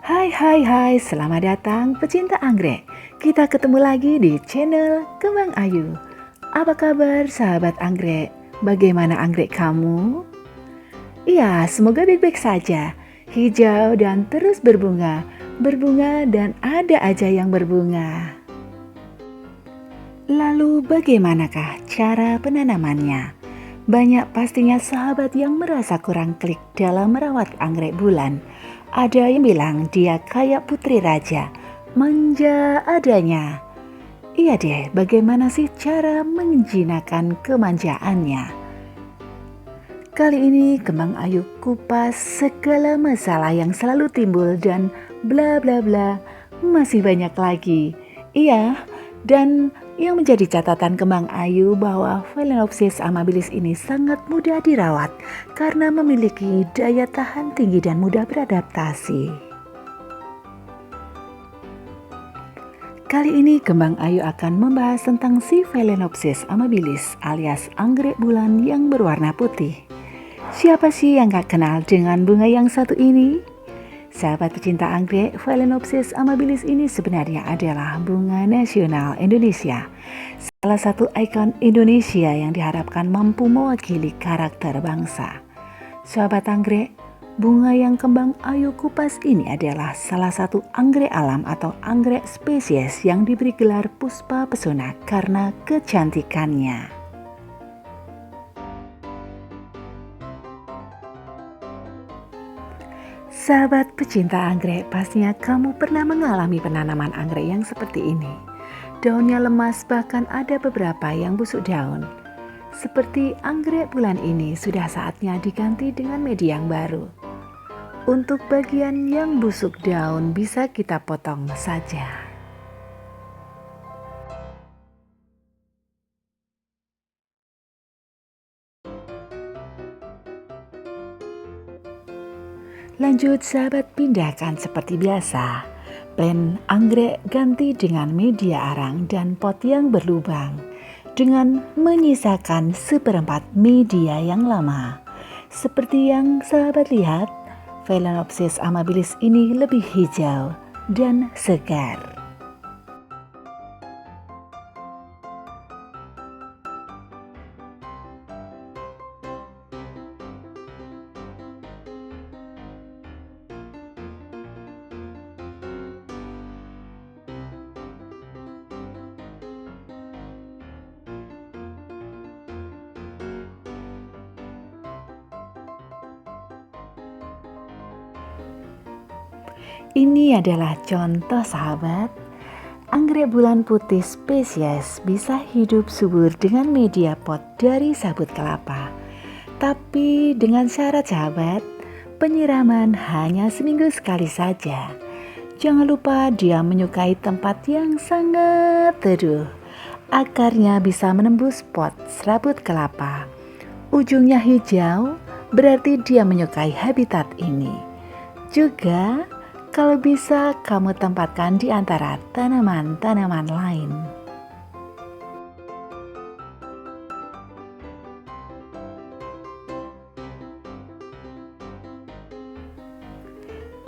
Hai, selamat datang pecinta anggrek. Kita ketemu lagi di channel Kembang Ayu. Apa kabar sahabat anggrek? Bagaimana anggrek kamu? Iya, semoga baik-baik saja. Hijau dan terus berbunga, berbunga dan ada aja yang berbunga. Lalu bagaimanakah cara penanamannya? Banyak pastinya sahabat yang merasa kurang klik dalam merawat anggrek bulan. Ada yang bilang dia kayak putri raja, manja adanya. Iya deh, bagaimana sih cara menjinakkan kemanjaannya? Kali ini Kembang Ayu kupas segala masalah yang selalu timbul dan bla bla bla, masih banyak lagi. Iya, dan yang menjadi catatan Kembang Ayu bahwa Phalaenopsis amabilis ini sangat mudah dirawat karena memiliki daya tahan tinggi dan mudah beradaptasi. Kali ini Kembang Ayu akan membahas tentang si Phalaenopsis amabilis alias anggrek bulan yang berwarna putih. Siapa sih yang gak kenal dengan bunga yang satu ini? Sahabat pecinta anggrek, Phalaenopsis amabilis ini sebenarnya adalah bunga nasional Indonesia. Salah satu ikon Indonesia yang diharapkan mampu mewakili karakter bangsa. Sahabat anggrek, bunga yang Kembang Ayu kupas ini adalah salah satu anggrek alam atau anggrek spesies yang diberi gelar puspa pesona karena kecantikannya. Sahabat pecinta anggrek, pastinya kamu pernah mengalami penanaman anggrek yang seperti ini. Daunnya lemas, bahkan ada beberapa yang busuk daun. Seperti anggrek bulan ini sudah saatnya diganti dengan media yang baru. Untuk bagian yang busuk daun bisa kita potong saja. Lanjut sahabat, pindahkan seperti biasa. Plan anggrek ganti dengan media arang dan pot yang berlubang dengan menyisakan seperempat media yang lama. Seperti yang sahabat lihat, Phalaenopsis amabilis ini lebih hijau dan segar. Ini adalah contoh sahabat, anggrek bulan putih spesies bisa hidup subur dengan media pot dari sabut kelapa. Tapi dengan syarat sahabat, penyiraman hanya seminggu sekali saja. Jangan lupa dia menyukai tempat yang sangat teduh. Akarnya bisa menembus pot serabut kelapa. Ujungnya hijau, berarti dia menyukai habitat ini. Juga kalau bisa kamu tempatkan di antara tanaman-tanaman lain.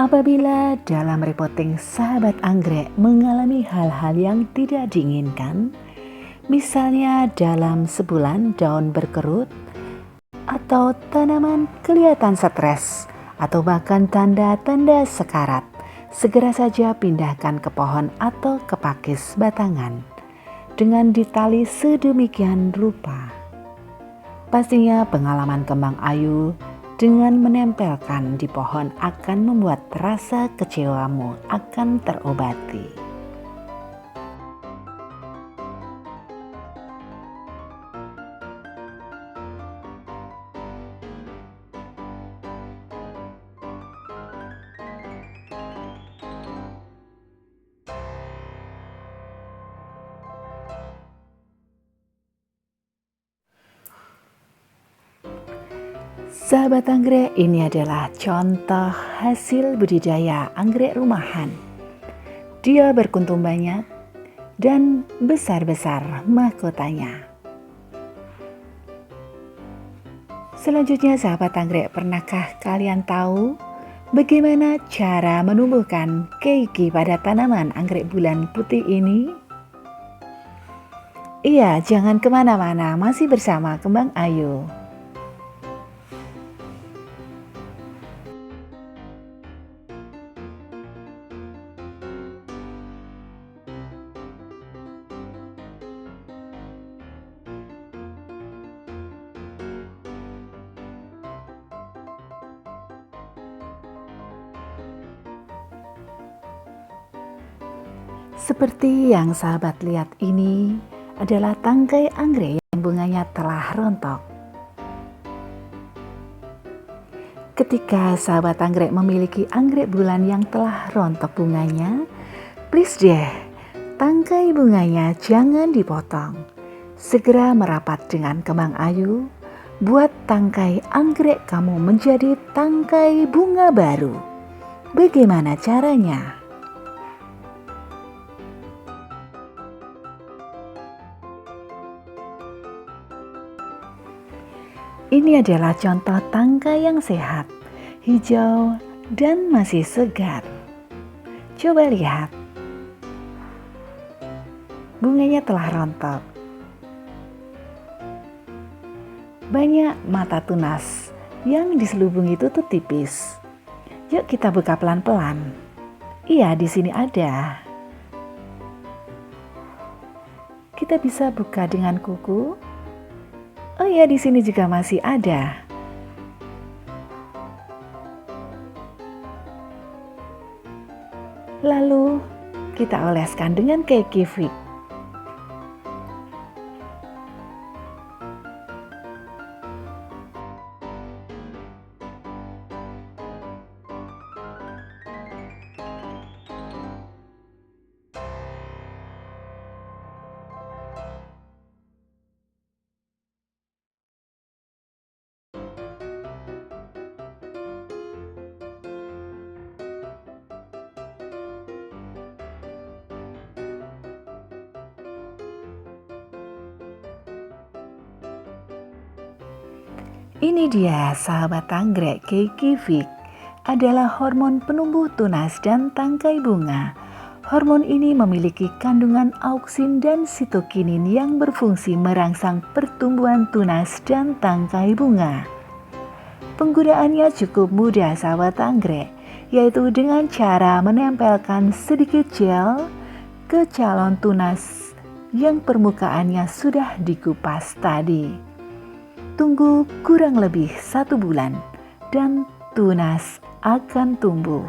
Apabila dalam repotting sahabat anggrek mengalami hal-hal yang tidak diinginkan, misalnya dalam sebulan daun berkerut, atau tanaman kelihatan stres, atau bahkan tanda-tanda sekarat, segera saja pindahkan ke pohon atau ke pakis batangan dengan ditali sedemikian rupa. Pastinya pengalaman Kembang Ayu dengan menempelkan di pohon akan membuat rasa kecewamu akan terobati. Sahabat anggrek, ini adalah contoh hasil budidaya anggrek rumahan. Dia berkuntum banyak dan besar-besar mahkotanya. Selanjutnya sahabat anggrek, pernahkah kalian tahu Bagaimana cara menumbuhkan keiki pada tanaman anggrek bulan putih ini? Iya, jangan kemana-mana, masih bersama Kembang Ayu. Seperti yang sahabat lihat ini adalah tangkai anggrek yang bunganya telah rontok. Ketika sahabat anggrek memiliki anggrek bulan yang telah rontok bunganya, please deh, tangkai bunganya jangan dipotong. Segera merapat dengan Kembang Ayu, buat tangkai anggrek kamu menjadi tangkai bunga baru. Bagaimana caranya? Ini adalah contoh tangkai yang sehat, hijau, dan masih segar. Coba lihat, bunganya telah rontok. Banyak mata tunas yang diselubungi tutup tipis. Yuk kita buka pelan-pelan. Iya, di sini ada. Kita bisa buka dengan kuku. Oh iya, di sini juga masih ada. Lalu kita oleskan dengan keiki Fix. Ini dia sahabat anggrek, keiki Fix adalah hormon penumbuh tunas dan tangkai bunga. Hormon ini memiliki kandungan auksin dan sitokinin yang berfungsi merangsang pertumbuhan tunas dan tangkai bunga. Penggunaannya cukup mudah sahabat anggrek, yaitu dengan cara menempelkan sedikit gel ke calon tunas yang permukaannya sudah dikupas tadi. Tunggu kurang lebih 1 bulan dan tunas akan tumbuh.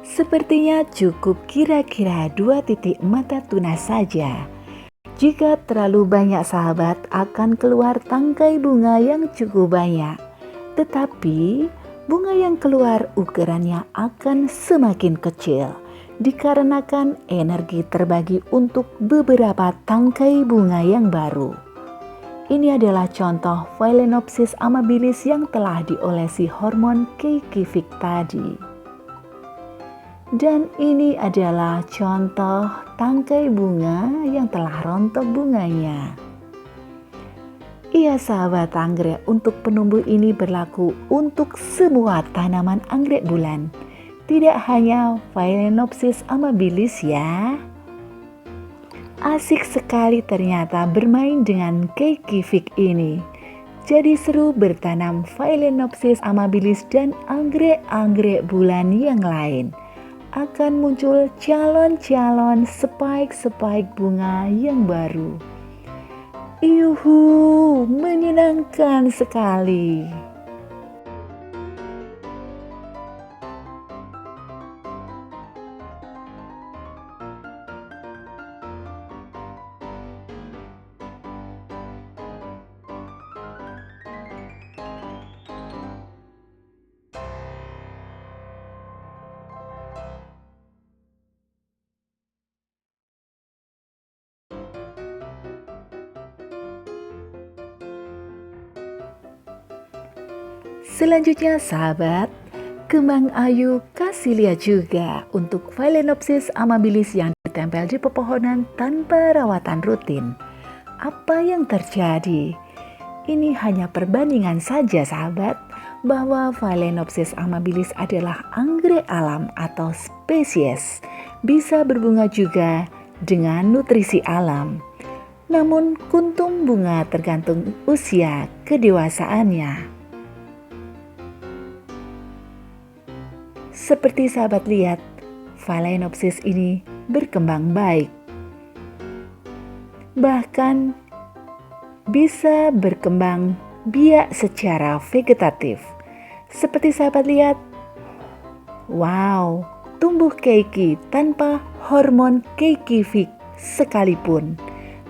Sepertinya cukup kira-kira 2 titik mata tunas saja. Jika terlalu banyak sahabat akan keluar tangkai bunga yang cukup banyak. Tetapi bunga yang keluar ukurannya akan semakin kecil, dikarenakan energi terbagi untuk beberapa tangkai bunga yang baru. Ini adalah contoh Phalaenopsis amabilis yang telah diolesi hormon keiki Fix tadi. Dan ini adalah contoh tangkai bunga yang telah rontok bunganya. Iya sahabat anggrek, untuk penumbuh ini berlaku untuk semua tanaman anggrek bulan. Tidak hanya Phalaenopsis amabilis ya. Asik sekali ternyata bermain dengan keiki Fix ini. Jadi seru bertanam Phalaenopsis amabilis dan anggrek-anggrek bulan yang lain. Akan muncul calon-calon spike-spike bunga yang baru. Yuhu, menyenangkan sekali. Selanjutnya sahabat, Kembang Ayu kasih lihat juga untuk Phalaenopsis amabilis yang ditempel di pepohonan tanpa rawatan rutin. Apa yang terjadi? Ini hanya perbandingan saja sahabat, bahwa Phalaenopsis amabilis adalah anggrek alam atau spesies, bisa berbunga juga dengan nutrisi alam. Namun kuntum bunga tergantung usia kedewasaannya. Seperti sahabat lihat, Phalaenopsis ini berkembang baik. Bahkan bisa berkembang biak secara vegetatif. Seperti sahabat lihat, wow, tumbuh keiki tanpa hormon keikivik sekalipun.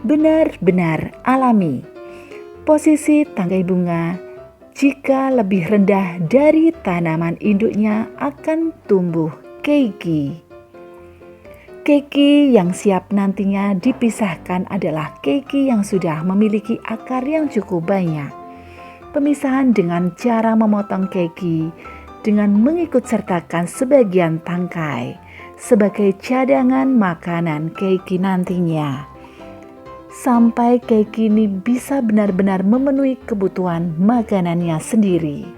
Benar-benar alami. Posisi tangkai bunga jika lebih rendah dari tanaman induknya akan tumbuh keiki. Keiki yang siap nantinya dipisahkan adalah keiki yang sudah memiliki akar yang cukup banyak. Pemisahan dengan cara memotong keiki dengan mengikut sertakan sebagian tangkai sebagai cadangan makanan keiki nantinya. Sampai keiki ini bisa benar-benar memenuhi kebutuhan makanannya sendiri.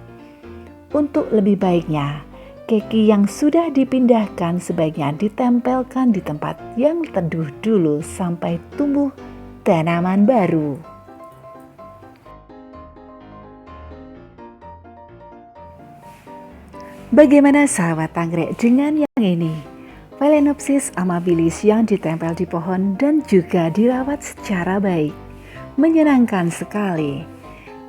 Untuk lebih baiknya, keiki yang sudah dipindahkan sebaiknya ditempelkan di tempat yang teduh dulu sampai tumbuh tanaman baru. Bagaimana sahabat anggrek dengan yang ini? Phalaenopsis amabilis yang ditempel di pohon dan juga dirawat secara baik. Menyenangkan sekali.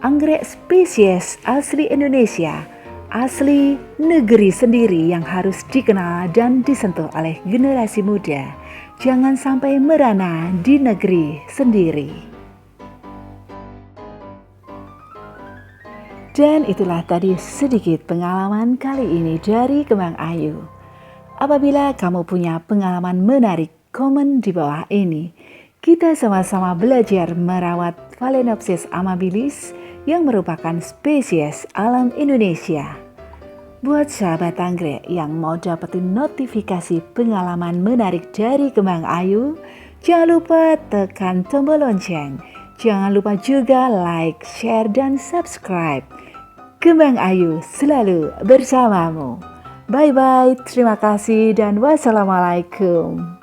Anggrek spesies asli Indonesia, asli negeri sendiri yang harus dikenal dan disentuh oleh generasi muda. Jangan sampai merana di negeri sendiri. Dan itulah tadi sedikit pengalaman kali ini dari Kembang Ayu. Apabila kamu punya pengalaman menarik, komen di bawah ini. Kita sama-sama belajar merawat Phalaenopsis amabilis yang merupakan spesies alam Indonesia. Buat sahabat anggrek yang mau dapetin notifikasi pengalaman menarik dari Kembang Ayu, jangan lupa tekan tombol lonceng. Jangan lupa juga like, share, dan subscribe. Kembang Ayu selalu bersamamu. Bye-bye, terima kasih dan wassalamualaikum.